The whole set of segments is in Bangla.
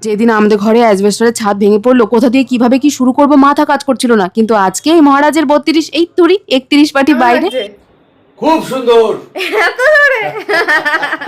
যেদিন আমাদের ঘরে অ্যাসবেস্টরের ছাদ ভেঙে পড়লো, কোথা দিয়ে কিভাবে কি শুরু করবো মাথা কাজ করছিল না, কিন্তু আজকে এই মহারাজের 32 এই তুরি 31 পাটি বাইরে। খুব সুন্দর। এত জোরে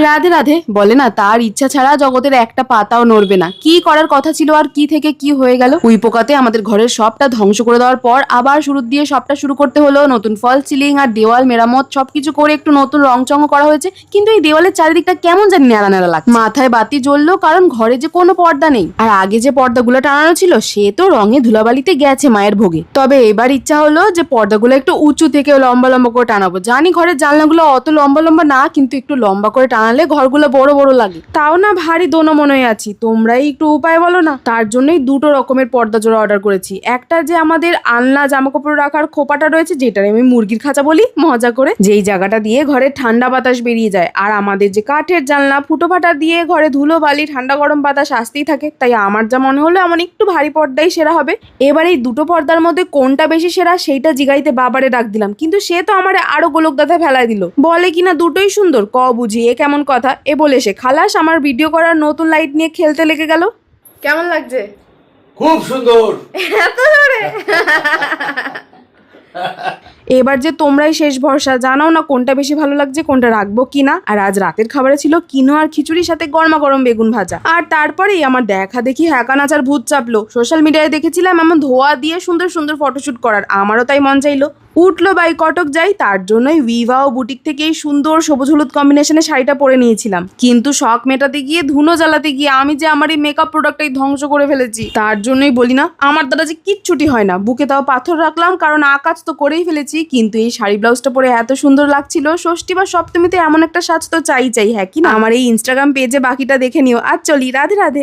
রাধে রাধে বলে না, তার ইচ্ছা ছাড়া জগতের একটা পাতাও নড়বে না। কি করার কথা ছিল আর কি থেকে কি হয়ে গেল। উই পোকাতে আমাদের ঘরের সবটা ধ্বংস করে দেওয়ার পর আবার শুরু দিয়ে সবটা শুরু করতে হলো। নতুন ফল সিলিং আর দেওয়াল মেরামত সবকিছু করে একটু নতুন রং চঙ করা হয়েছে, কিন্তু এই দেওয়ালের চারিদিকটা কেমন জানি নেড়া নেড়া লাগছে। মাথায় বাতি জ্বললো, কারণ ঘরে যে কোনো পর্দা নেই। আর আগে যে পর্দাগুলো টানানো ছিল সে তো রঙে ধুলাবালিতে গেছে মায়ের ভোগে। তবে এবার ইচ্ছা হলো যে পর্দাগুলো একটু উঁচু থেকে লম্বা লম্বা করে টানাবো। জানি ঘরের জানলাগুলো অত লম্বা লম্বা না, কিন্তু একটু লম্বা করে টানালে ঘরগুলো বড় বড় লাগে। তাও না ভারী দোনো মনে আছি, তোমরাই একটু উপায় বলো না। তার জন্যই দুটো রকমের পর্দা জোড়া অর্ডার করেছি। একটা যে আমাদের আলনা জামা কাপড় রাখার খোপাটা রয়েছে, যেটার আমি মুরগির খাঁচা বলি মজা করে, যেই জায়গাটা দিয়ে ঘরে ঠান্ডা বাতাস বেরিয়ে যায়। আর আমাদের যে কাঠের জানলা ফুটো ফাটা দিয়ে ঘরে ধুলো বালি ঠান্ডা গরম বাতাস আসতেই থাকে। তাই আমার যা মনে হলো এমন একটু ভারী পর্দাই সেরা হবে। এবার এই দুটো পর্দার মধ্যে কোনটা বেশি সেরা সেইটা জিগাইতে বাবারে ডাক দিলাম, কিন্তু সে তো আমারে আরো গোলক দাদা ফেলাই দিল। বলে কিনা দুটোই সুন্দর, ক বুঝি এ কেমন কথা। এ বলে সে খালাস আমার ভিডিও করার নতুন লাইট নিয়ে খেলতে লেগে গেল। কেমন লাগছে? খুব সুন্দর। এত জোরে এবার যে তোমরাই শেষ ভরসা, জানাও না কোনটা বেশি ভালো লাগছে, কোনটা রাখবো কিনা। আর আজ রাতের খাবারে ছিল কিনো আর খিচুড়ির সাথে গরমা গরম বেগুন ভাজা। আর তারপরেই আমার দেখা দেখি হ্যাকা নাচার ভূত চাপলো। সোশ্যাল মিডিয়ায় দেখেছিলাম এমন ধোয়া দিয়ে সুন্দর সুন্দর ফটোশুট করার, আমারও তাই মন চাইলো। উঠলো বাই কটক যাই, তার জন্যই উইভাও বুটিক থেকে এই সুন্দর সবুজ হলুদ কম্বিনেশনে শাড়িটা পরে নিয়েছিলাম। কিন্তু শখ মেটাতে গিয়ে ধুনো জ্বালাতে গিয়ে আমি যে আমার এই মেকআপ প্রোডাক্টটাই ধ্বংস করে ফেলেছি। তার জন্যই বলি না আমার দ্বারা যে কিচ্ছুটি হয় না। বুকে তাও পাথর রাখলাম, কারণ আকাশ তো করেই ফেলেছি, কিন্তু এই শাড়ি ব্লাউজটা পরে এত সুন্দর লাগছিল। ষষ্ঠী বা সপ্তমীতে এমন একটা সাজ তো চাই চাই, হ্যাঁ কি না। আমার এই ইনস্টাগ্রাম পেজে বাকিটা দেখে নিও। আর চলি, রাধে রাধে।